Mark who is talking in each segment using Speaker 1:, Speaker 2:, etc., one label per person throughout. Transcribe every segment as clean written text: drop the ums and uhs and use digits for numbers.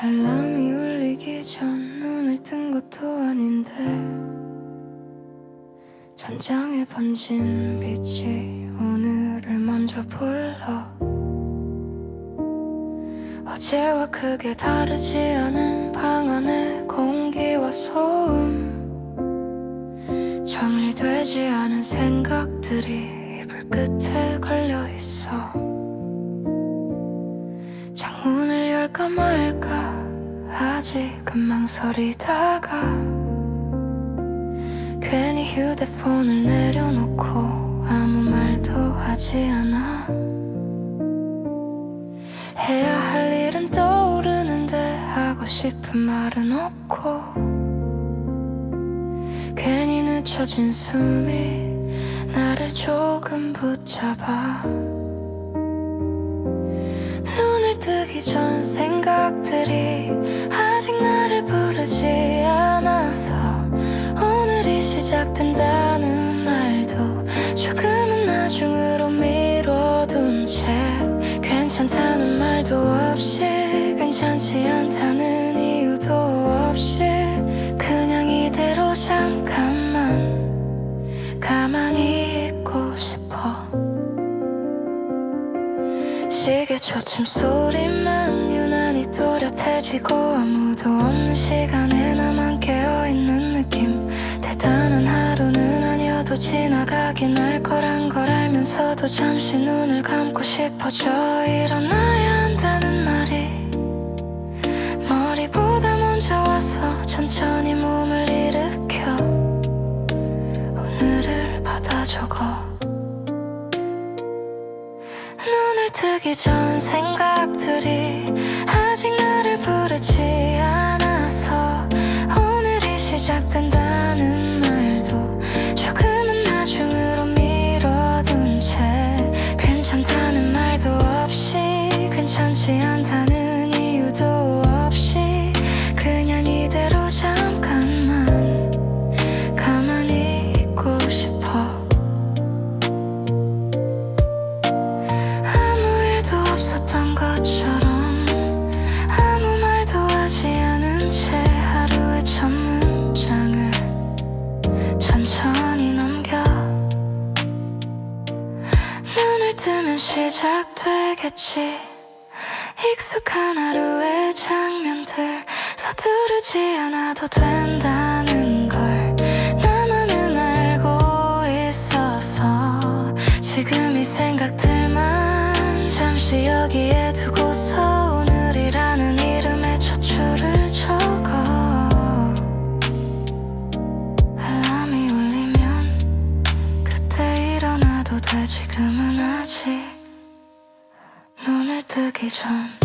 Speaker 1: 알람이 울리기 전 눈을 뜬 것도 아닌데 천장에 번진 빛이 오늘을 먼저 불러. 어제와 크게 다르지 않은 방 안의 공기와 소음, 정리되지 않은 생각들이 이불 끝에 걸려있어. 창문을 열까 말까 아직은 망설이다가 괜히 휴대폰을 내려놓고 아무 말도 하지 않아. 해야 할 일은 떠오르는데 하고 싶은 말은 없고, 괜히 늦춰진 숨이 나를 조금 붙잡아. 눈을 뜨기 전 생각들이 아직 나를 부르지 않아서 오늘이 시작된다는 말도 조금은 나중으로 미뤄둔 채 괜찮다는 말도 없이 괜찮지 않다는 이유도 없이 그냥 이대로 잠깐만 가만히 있고 싶어. 시계 초침 소리만 유난히 또렷해지고 아무도 없는 시간에 나만 깨어있는 느낌. 대단한 하루는 아니어도 지나가긴 할 거란 걸 알면서도 잠시 눈을 감고 싶어져. 일어나야 한다는 말이 머리보다 먼저 와서 천천히 몸을 일으켜 오늘을 받아 적어. 눈을 뜨기 전 생각들이 아직 나를 부르지 않아서 오늘이 시작된다는 말도 조금은 나중으로 미뤄둔 채 괜찮다는 말도 없이 괜찮지 않다는 이유도 없이 그냥 이대로 잠깐만 가만히 있고 싶어. 없었던 것처럼 아무 말도 하지 않은 채 하루의 첫 문장을 천천히 넘겨. 눈을 뜨면 시작되겠지. 익숙한 하루의 장면들 서두르지 않아도 된다는 걸 나만은 알고 있어서 지금 이 생각들만 잠시 여기에 두고서 오늘이라는 이름의 첫 줄을 적어. 알람이 울리면 그때 일어나도 돼. 지금은 아직 눈을 뜨기 전.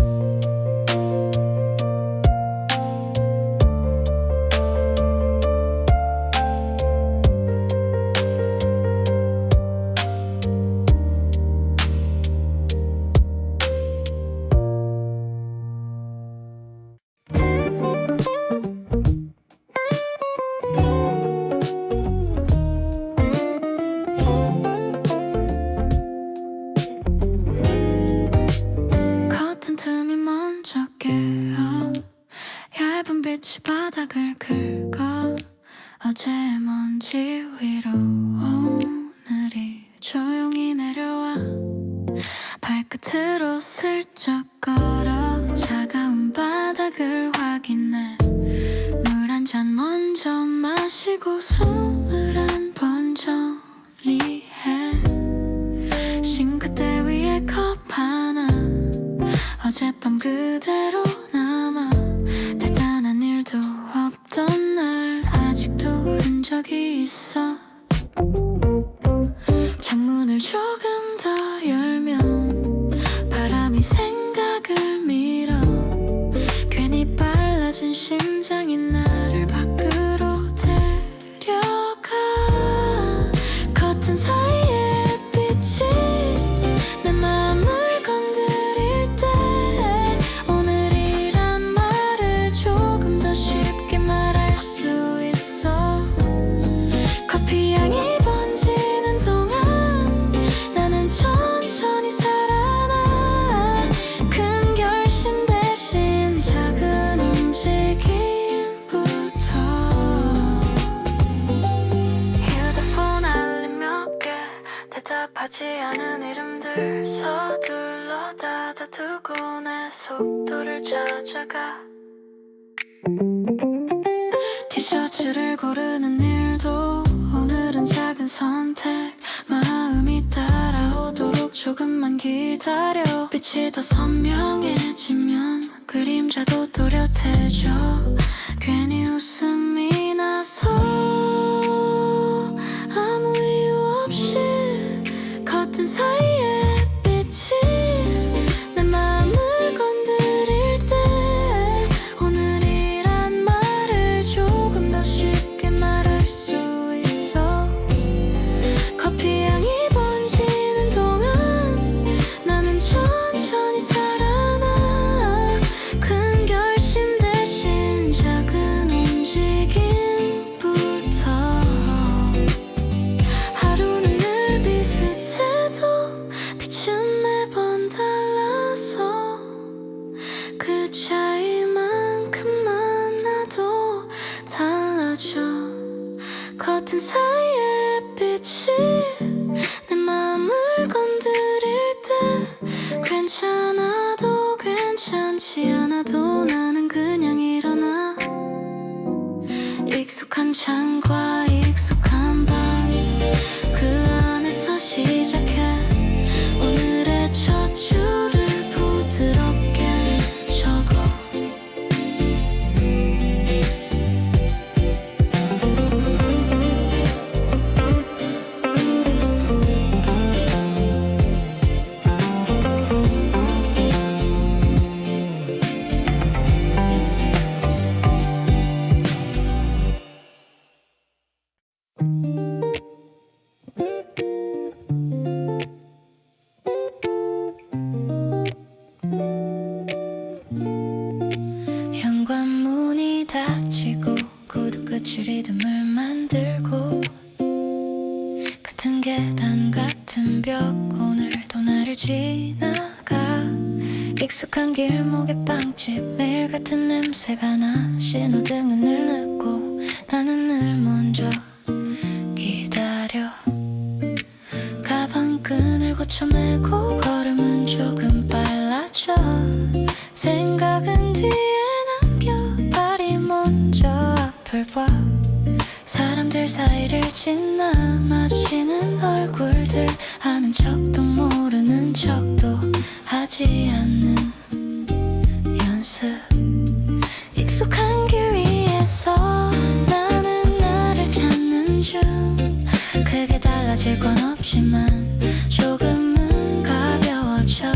Speaker 1: 틈이 먼저 깨어 얇은 빛이 바닥을 긁어. 어제의 먼지 위로 오늘이 조용히 내려와. 발끝으로 슬쩍 걸어 차가운 바닥을 확인해. 물 한 잔 먼저 마시고 숨을 한 번 정리해. 싱크대 위에 컵 하나 어젯밤 그대로 남아. 대단한 일도 없던 날 아직도 흔적이 있어. 창문을 조금 더 열면 바람이 생각을 밀어. 괜히 빨라진 심장이 나를 밖으로 데려가. 커튼 사이에 빛이 내 마음을 건드릴 때 오늘이란 말을 조금 더 쉽게 말할 수 있어. 커피 향이 번지는 동안 나는 천천히 살아나. 큰 결심 대신 작은 익숙하지 않은 이름들 서둘러 닫아두고 내 속도를 찾아가 티셔츠를 고르는 일도 오늘은 작은 선택 마음이 따라오도록 조금만 기다려 빛이 더 선명해지면 그림자도 또렷해져 괜히 웃음이 나서 아무 이유 없이 커튼 사이에 빛이 내 마음을 건드릴 때 오늘이란 말을 조금 더 쉽게 말할 수 있어 커피 향이 번지는 동안 나는 천천히 살아나 큰 결심 대신 작은 움직임부터 하루는 늘 비슷해도 빛은 매번 달라서 그 차이만큼만 나도 달라져 커튼 사이에 빛이 내 마음을 건드릴 때 괜찮아도 괜찮지 않아도 나는 그냥 일어나 익숙한 창과 익숙한 방 그 안에서 시작해 오늘의 첫 줄을 부드럽게 적어 현관문이 닫히고 구두 끝이 리듬을 만들고 같은 계단 같은 벽 오늘도 나를 지나가 익숙한 길목의 빵집 매일 같은 냄새가 나 신호등은 늘 늦고 나는 늘 먼저 기다려 가방 끈을 고쳐매고 걸음은 조금 빨라져 생각은 뒤에 남겨 발이 먼저 앞을 봐 사람들 사이를 지나 마주치는 얼굴들 아는 척도 모르는 척도 하지 않는 연습 익숙한 길 위에서 나는 나를 찾는 중 크게 달라질 건 없지만 조금은 가벼워져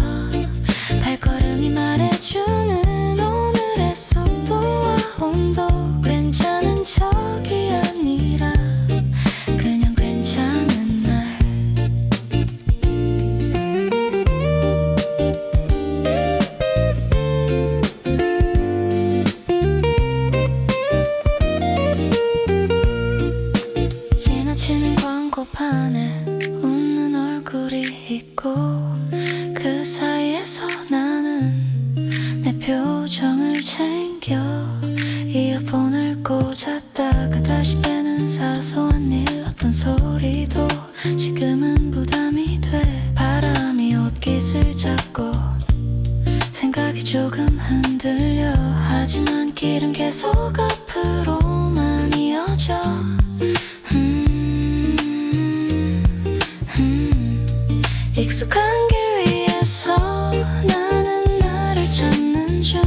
Speaker 1: 발걸음이 말해주는 오늘의 속도와 온도 괜찮은 척이 아니라 그냥 괜찮은 날 지나치는 광고판에 웃는 얼굴이 있고 그 사이에서 나는 내 표정을 챙겨 이어폰을 꽂았다가 다시 빼는 사소한 일 어떤 소리도 지금은 부담이 돼 바람이 옷깃을 잡고 생각이 조금 흔들려 하지만 길은 계속 앞으로만 이어져 익숙한 길 위에서 나는 나를 찾는 중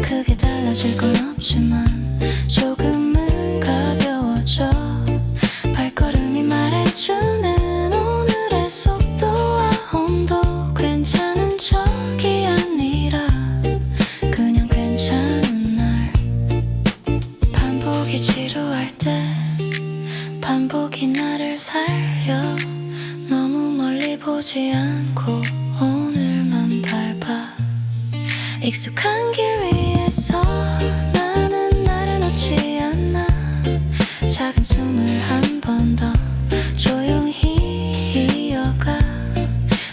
Speaker 1: 크게 달라질 건 없지만 조금은 가벼워져 발걸음이 말해주는 오늘의 속도와 온도 괜찮은 척이 아니라 그냥 괜찮은 날 반복이 지루할 때 반복이 나를 살려 너무 멀리 보지 않고 오늘만 밟아 익숙한 길 위에서 나는 나를 놓지 않아 작은 숨을 한 번 더 조용히 이어가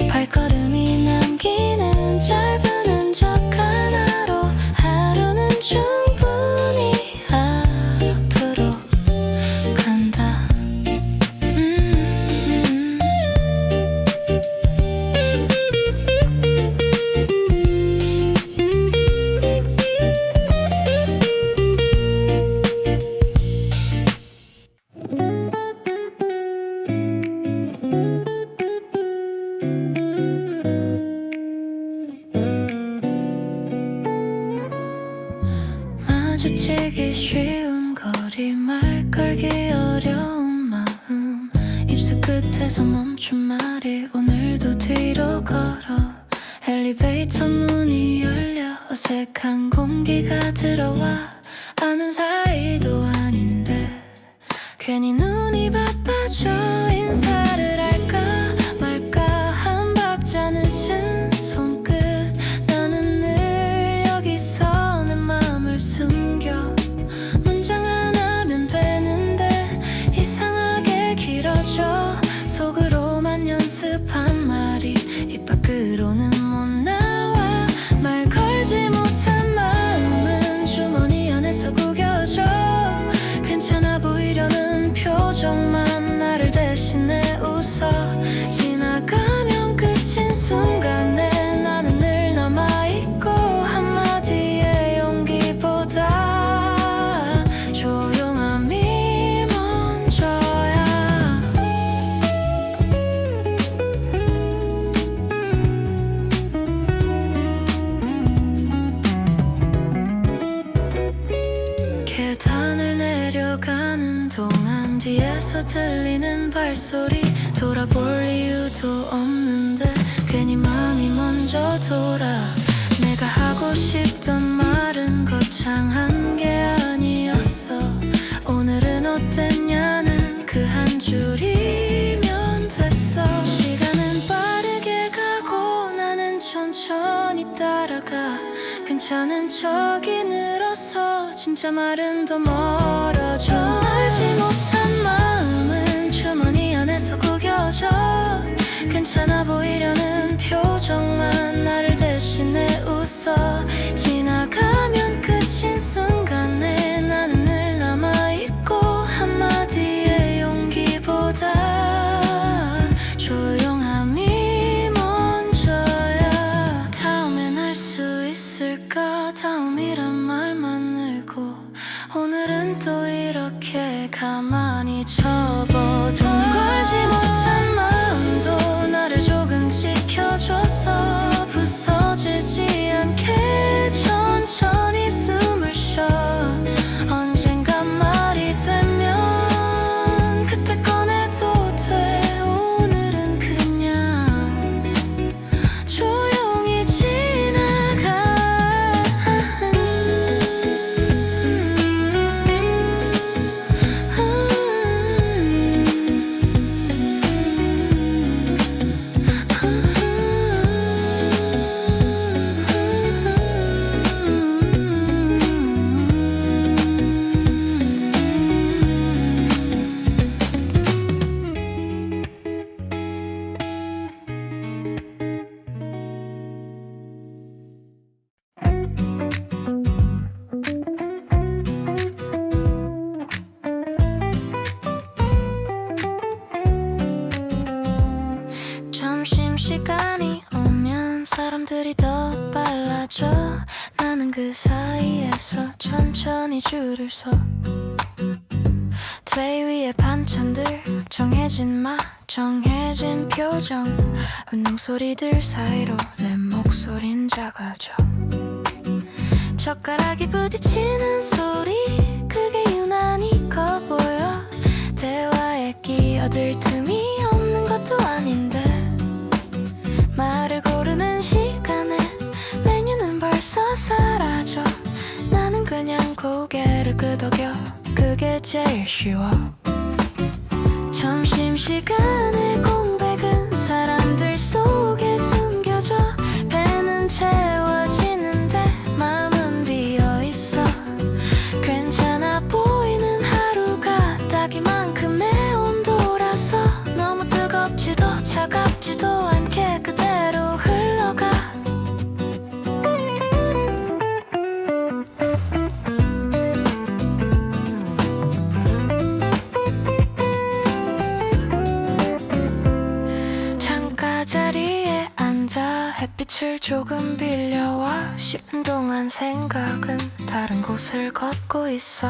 Speaker 1: 발걸음이 남기는 짧은 흔적 하나로 하루는 충분히 앞으로 간다 마주치기 쉬운 거리 말 걸기 어려운 마음 입술 끝에서 멈춘 말이 오늘도 뒤로 걸어 엘리베이터 문이 열려 어색한 공기가 들어와 아는 사이도 아닌데 괜히 눈이 바빠져 인사를 할까 말까 한 박자 늦은 손끝 나는 늘 여기서 내 맘을 숨겨 문장 하나면 되는데 이상하게 길어져 속으로만 연습한 말이 입 밖으로는 못 나와 말 걸지 못한 마음은 주머니 안에서 구겨져 괜찮아 보이려는 표정만 나를 대신해 웃어 지나가면 끝인 순간에 나는 늘 남아있고 한마디의 용기보다 조용함이 먼저야 계단을 내려가는 동안 뒤에서 들리는 발소리 돌아볼 이유도 없는데 괜히 마음이 먼저 돌아 내가 하고 싶던 말은 거창한 게 아니었어 오늘은 어땠냐는 그 한 줄이면 됐어 시간은 빠르게 가고 나는 천천히 따라가 괜찮은 척이 늘어서 진짜 말은 더 멀어져 알지 못한 마음은 주머니 안에서 구겨져 괜찮아 보이려는 표정만 나를 대신해 웃어 지나가면 끝인 순간에 나는 늘 남아있고 한마디의 용기보다 조용함이 먼저야 다음엔 할 수 있을까 다음이란 말만 늘고 오늘은 또 이렇게 가만히 접어둬 걸지 못한 마음도 나를 조금 지켜줘서 부서지지 않게 천천히 숨을 쉬어 언젠가 말이 되면 그때 꺼내도 돼 오늘은 그냥 조용히 지나가 점심시간이 오면 사람들이 더 빨라져 나는 그 사이에서 천천히 줄을 서 트레이 위에 반찬들 정해진 맛 정해진 표정 운동소리들 사이로 내 목소린 작아져 젓가락이 부딪히는 소리 그게 유난히 커 보여 대화에 끼어들 틈이 없는 것도 아닌데 말을 고르는 시간에 메뉴는 벌써 사라져 나는 그냥 고개를 끄덕여 그게 제일 쉬워 점심시간의 공백은 사람들 속에 숨겨져 배는 채워지는데 마음은 비어있어 괜찮아 보이는 하루가 딱 이만큼의 온도라서 너무 뜨겁지도 차갑지도 않게 그대로 흘러가 창가 자리에 앉아 햇빛을 조금 빌려와 쉬는 동안 생각은 다른 곳을 걷고 있어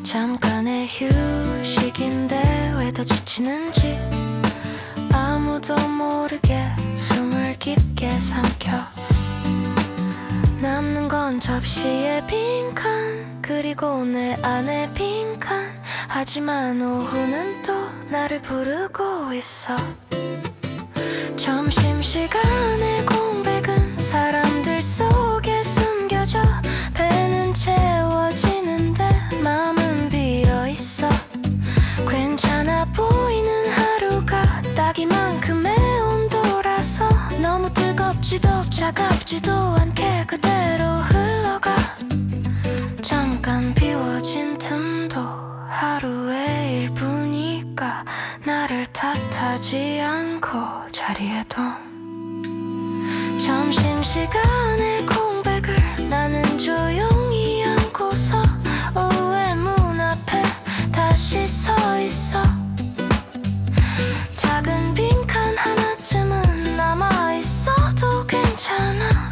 Speaker 1: 잠깐의 휴식인데 왜 더 지치는지 아무도 모르게 숨을 깊게 삼켜 남는 건 접시에 빈칸 그리고 내 안에 빈칸. 하지만 오후는 또 나를 부르고 있어. 점심시간의 공백은 사람들 속에 숨겨져. 배는 채워지는데 마음은 비어있어. 괜찮아 보이는 하루가 딱 이만큼의 온도라서 너무 뜨겁지도 차갑지도 않게 그대로 흘러가. 잠깐 비워진 틈도 하루의 일부니까 나를 탓하지 않고 자리에도. 점심시간의 공백을 나는 조용히 안고서 오후의 문 앞에 다시 서 있어. 작은 빈칸 하나쯤은 남아있어도 괜찮아.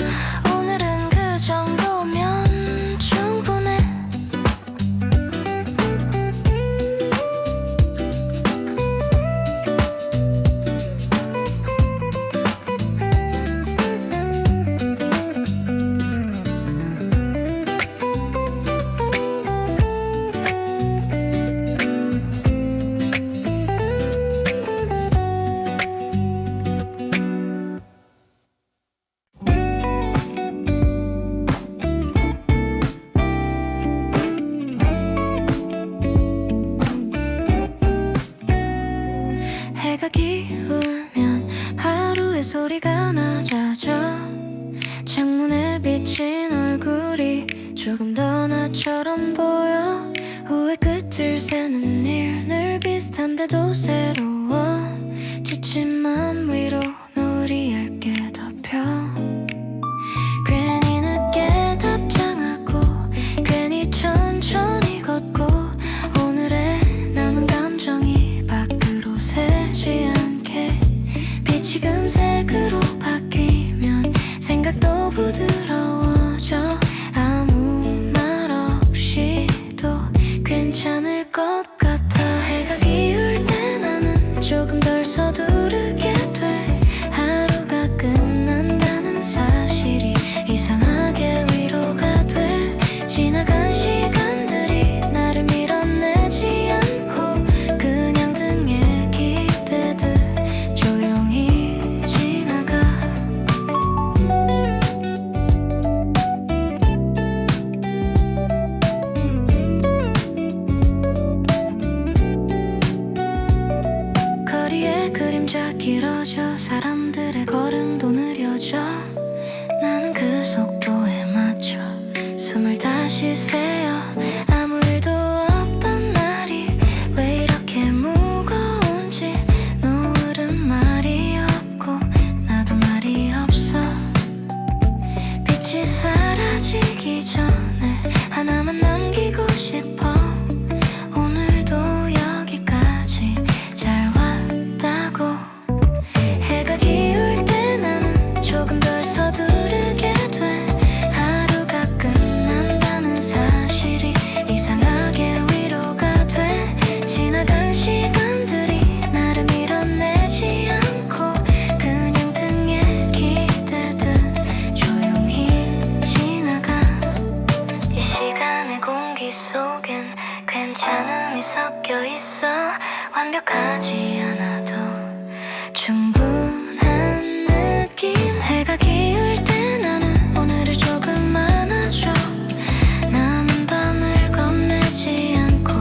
Speaker 1: 오늘은 그 정도면 충분해. 해가 기울면 하루의 소리가 낮아져. 창문에 비친 얼굴이 조금 더 나처럼 보여. 후회 끝을 새는 일 늘 비슷한데도 새로워. 지친 맘 위로 눈이 얇게 덮여. 괜히 늦게 답장하고 괜히 천천히 걷고 오늘의 남은 감정이 밖으로 새지 않게 빛이 금색으로 바뀌면 생각도 부드러워져. 아무 말 없이도 괜찮을 것 같아. 해가 기울 때 나는 조금 덜 서두르게 돼. 하루가 끝난다는 사실이 이상하게 위로가 돼. 지나간 시간들이 나를 밀어내지 않고 그냥 등에 기대듯 조용히 지나가. 거리에 그림자 길어져. 사람들의 걸음도 느려져. 나는 그 속도에 맞춰 숨을 다시 새어. 아무 일도 없던 날이 왜 이렇게 무거운지. 노을은 말이 없고 나도 말이 없어. 빛이 사라지기 전에 하나만 남기고 싶어. 오늘도 여기까지 잘 왔다고. 해가 기울 때 나는 조금 덜 서두르게 돼. 하루가 끝난다는 사실이 이상하게 위로가 돼. 지나간 시간들이 나를 밀어내지 않고 그냥 등에 기대듯 조용히 지나가. 이 시간의 공기 속엔 괜찮음이 섞여 있어. 완벽하지 않아도 충분한 느낌. 해가 기울 때 나는 오늘을 조금 안아줘. 남은 밤을 겁내지 않고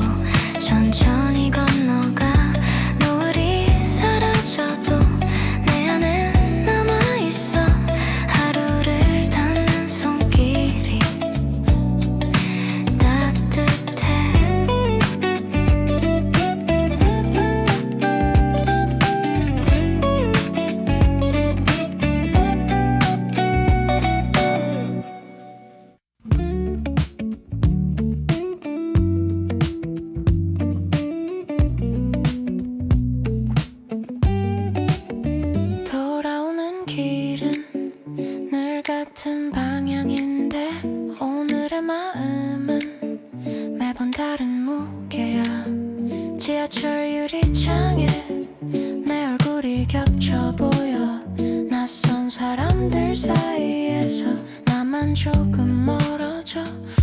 Speaker 1: 천천히 건너가. 노을이 사라져도 내 안엔 남아있어. 하루를 닿는 손길이 따뜻해.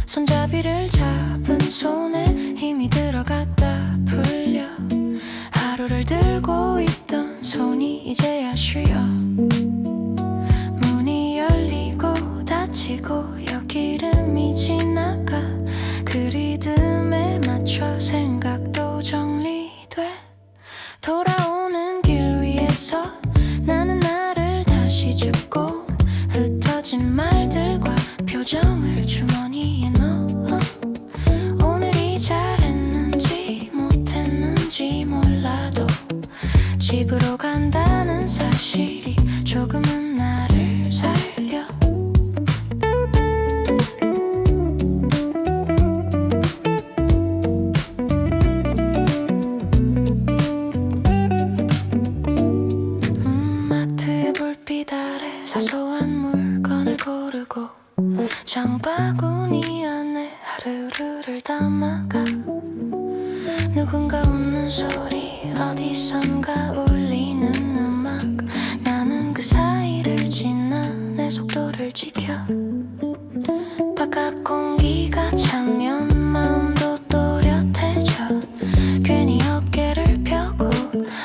Speaker 1: 손잡이를 잡은 손에 힘이 들어갔다 풀려 하루를 들고 있던 손이 이제야 쉬어 문이 열리고 닫히고 옆기름이 지나가 그 리듬에 맞춰 생각도 정리돼 돌아오는 길 위에서 나는 나를 다시 줍고 흩어진 말들과 표정을 주머니에 넣어 오늘이 잘했는지 못했는지 몰라도 집으로 간다는 사실이 조금은 나를 살려 마트의 불빛 아래 사소한 물건을 고르고 장바구니 안에 하루를 담아가 누군가 웃는 소리 어디선가 울리는 음악 나는 그 사이를 지나 내 속도를 지켜 바깥 공기가 차면 마음도 또렷해져 괜히 어깨를 펴고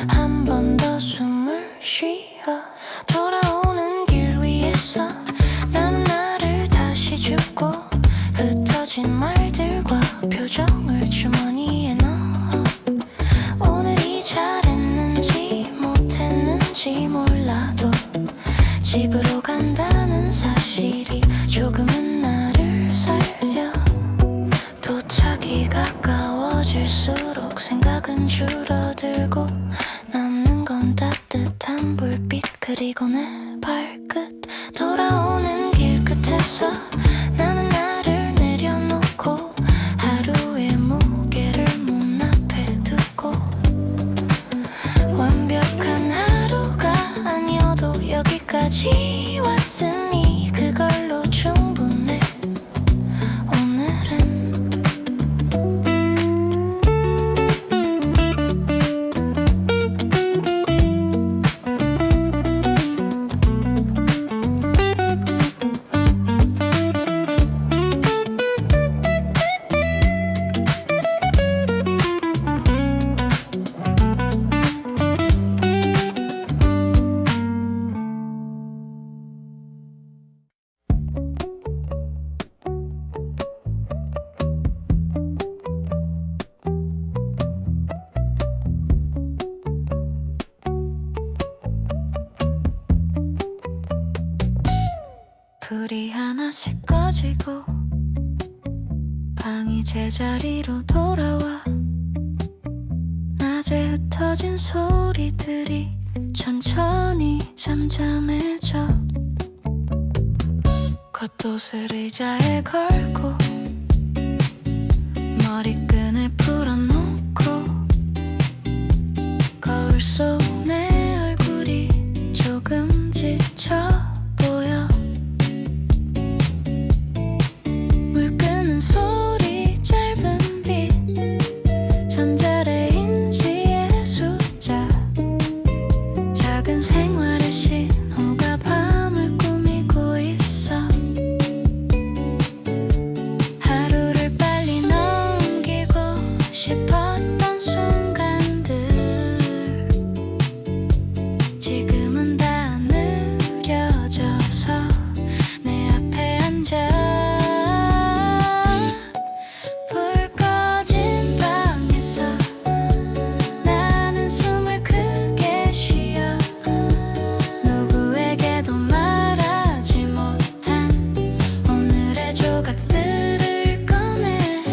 Speaker 1: 한 번 더 숨을 쉬어 돌아오는 길 위에서 나는 나를 다시 줍고 흩어진 말들과 표정을 주머니에 넣어 오늘이 잘했는지 못했는지 몰라도 집으로 간다는 사실이 조금은 나를 살려 도착이 가까워질수록 생각은 줄어들고 남는 건 따뜻한 불빛 그리고 내 발끝 돌아오는 길 끝에서 나는 나를 내려놓고 하루의 무게를 문 앞에 두고 완벽한 하루가 아니어도 여기까지 왔으니 그걸로 충분해 오늘은 불이 하나씩 꺼지고 방이 제자리로 돌아와 낮에 흩어진 소리들이 천천히 잠잠해져 겉옷을 의자에 걸고 머리끈을 풀어놓고 거울 속 내 얼굴이 조금 지쳐 보여 물 끄는 소리 짧은 빛 전자레인지의 숫자 작은 생활의 신호가 밤을 꾸미고 있어 하루를 빨리 넘기고 싶었던 순간들 지금은 다 느려져서 내 앞에 앉아 불 꺼진 방에서 나는 숨을 크게 쉬어 누구에게도 말하지 못한 오늘의 조각들을 꺼내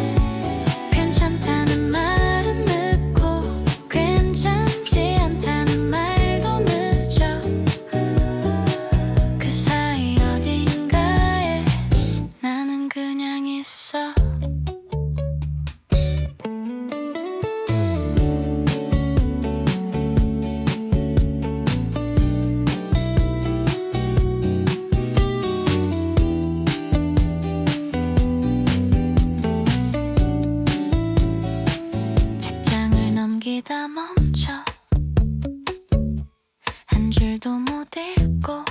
Speaker 1: 괜찮다는 말은 늦고 괜찮지 않다는 말도 늦어 그 사이 어딘가에 나는 그냥 있어 책장을 넘기다 멈춰 한 줄도 못 읽고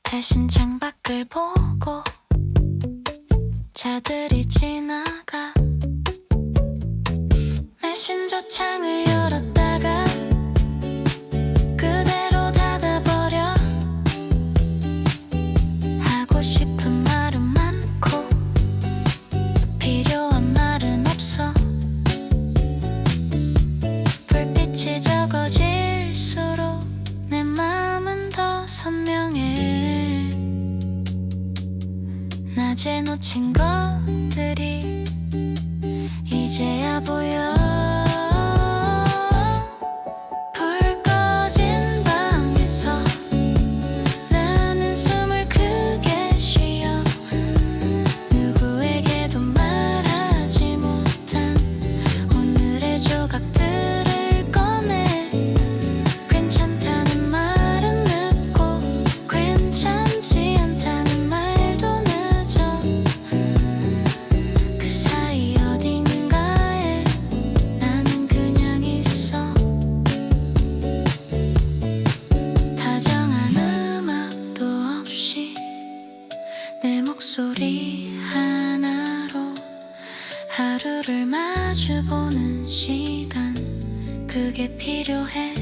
Speaker 1: 대신 창밖을 보고 차들이 지나가 메신저 창을 열었다가 그대로 닫아버려. 하고 싶은 말은 많고 필요한 말은 없어. 불빛이 적어질수록 내 마음은 더 선명해. 낮에 놓친 것들이 이제야 보여. 불 꺼진 방에서 나는 숨을 크게 쉬어. 누구에게도 말하지 못한 오늘의 조각들을 꺼내. 괜찮다는 말은 늦고 괜찮지 않다는 말도 늦어. 그 사이 어딘가에 나는 그냥 있어. 다정한 음악도 없이 내 목소리 하나로 하루를 마주보는 시간, 그게 필요해.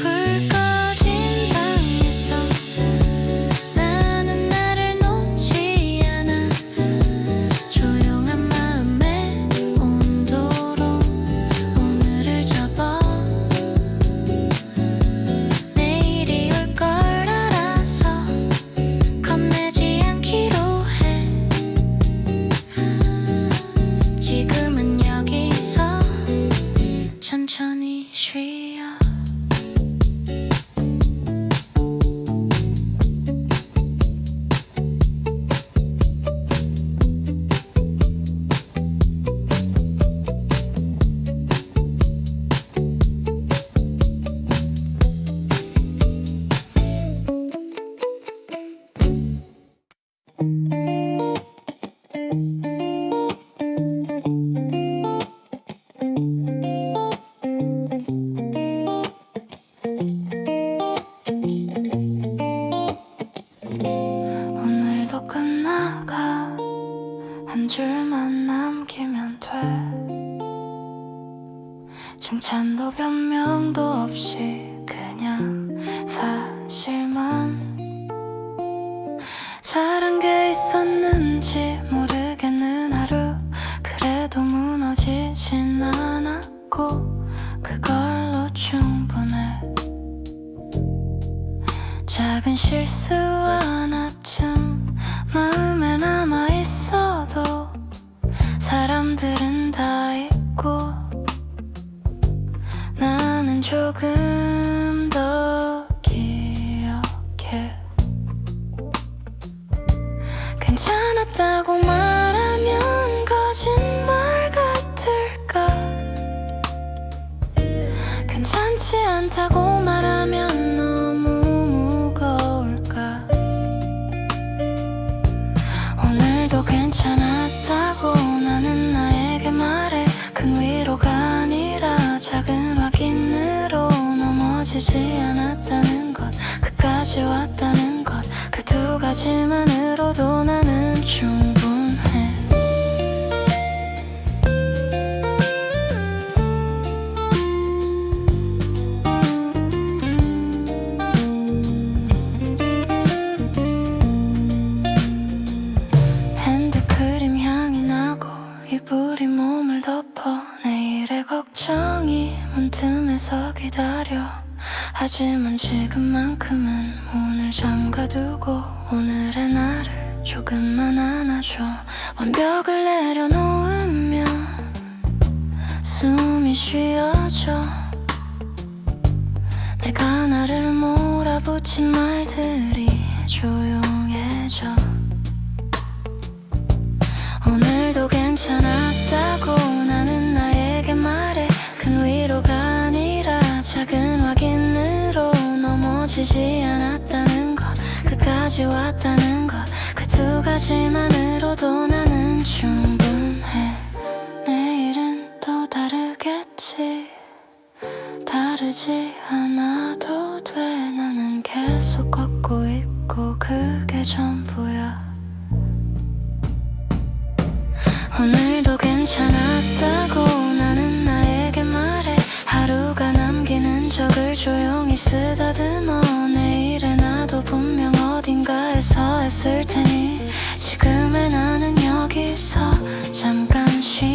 Speaker 1: 불 꺼진 방에서 나는 나를 놓지 않아. 조용한 마음의 온도로 오늘을 접어. 내일이 올 걸 알아서 겁내지 않기로 해. 지금은 여기서 천천히 쉬어. 오늘도 끝나가 한 줄만 남기면 돼. 칭찬도 변명도 없이 그냥 사실만. 잘한 게 있었는지 모르겠는 하루. 그래도 무너지진 않았고 그걸로 충분해. 작은 실수 하나쯤 마음에 남아있어도 사람들은 다 있고 나는 조금 더 기억해. 괜찮았다고 말하면 거짓말 같을까? 괜찮지 않다고 말하면 너무 무거울까? 오늘도 괜찮았다고 나는 나에게 말해. 큰 위로가 아니라 작은 확인으로 넘어지지 않았다는 것, 끝까지 왔다는 것, 그 두 가지만으로도 나는 충분해. 핸드크림 향이 나고 이불이 몸을 덮어. 내일의 걱정이 문틈에서 기다려. 하지만 지금만큼은 문을 잠가두고 오늘의 나를 조금만 안아줘. 완벽을 내려놓으면 숨이 쉬어져. 내가 나를 몰아붙인 말들이 조용해져. 오늘도 괜찮았다고 나는 나에게 말해. 큰 위로가 아니라 작은 확인으로 넘어지지 않았다는 것, 끝까지 왔다는 것, 그 두 가지만으로도 나는 충분해. 내일은 또 다르겠지. 다르지 않아도 돼. 나는 계속 걷고 있고 그게 전부야. 오늘도 괜찮았다고 나는 나에게 말해. 하루가 남기는 적을 조용히 쓰다듬어. 내일의 나도 분명 어딘가에서 했을 테니 지금의 나는 여기서 잠깐 쉬어.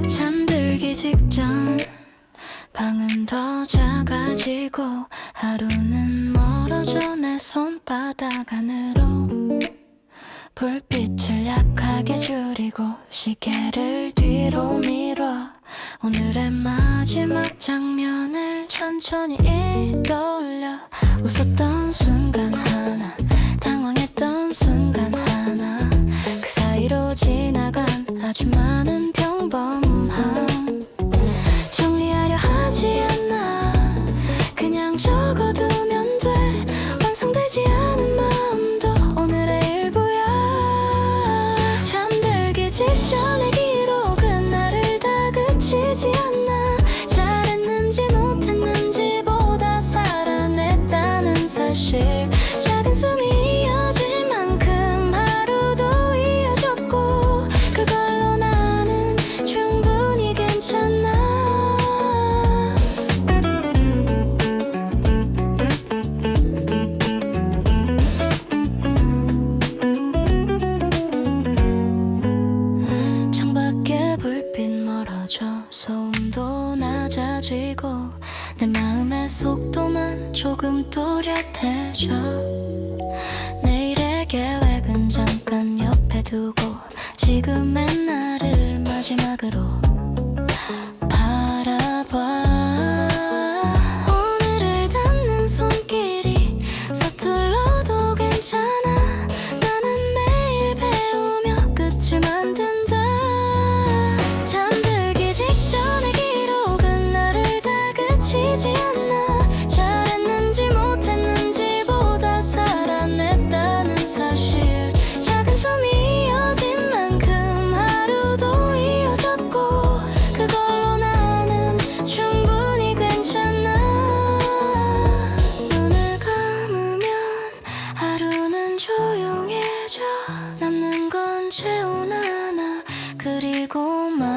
Speaker 1: 잠들기 직전 방은 더 작아지고 하루는 멀어져 내 손바닥 안으로. 불빛을 약하게 줄이고 시계를 뒤로 밀어. 오늘의 마지막 장면을 천천히 떠올려. 웃었던 순간 하나, 당황했던 순간 하나, 그 사이로 지나간 아주 많은 평범함. 정리하려 하지 않아, 그냥 적어두면 돼. 완성되지 않은 마음도 오늘의 일부야. 잠들기 직전의 기록은 나를 다그치지 않아. 잘했는지 못했는지 보다 살아냈다는 사실. 작은 숨이 이어질 만큼 하루도 이어졌고 그걸로 나는 충분히 괜찮아. 창밖에 불빛 멀어져 소음도 낮아지고 내 마음의 속도만 조금 또렷해져. 내일의 계획은 잠깐 옆에 두고 지금의 나를 마지막으로 바라봐. 오늘을 닿는 손길이 서툴러도 괜찮아. 나는 매일 배우며 끝을 만든다. 잠들기 직전의 기록은 나를 다그치지 않아. 잘했는지 못했는지 보다 살아냈다는 사실. 작은 숨이 이어진 만큼 하루도 이어졌고 그걸로 나는 충분히 괜찮아. 눈을 감으면 하루는 조용해져. 남는 건 체온 하나 그리고 말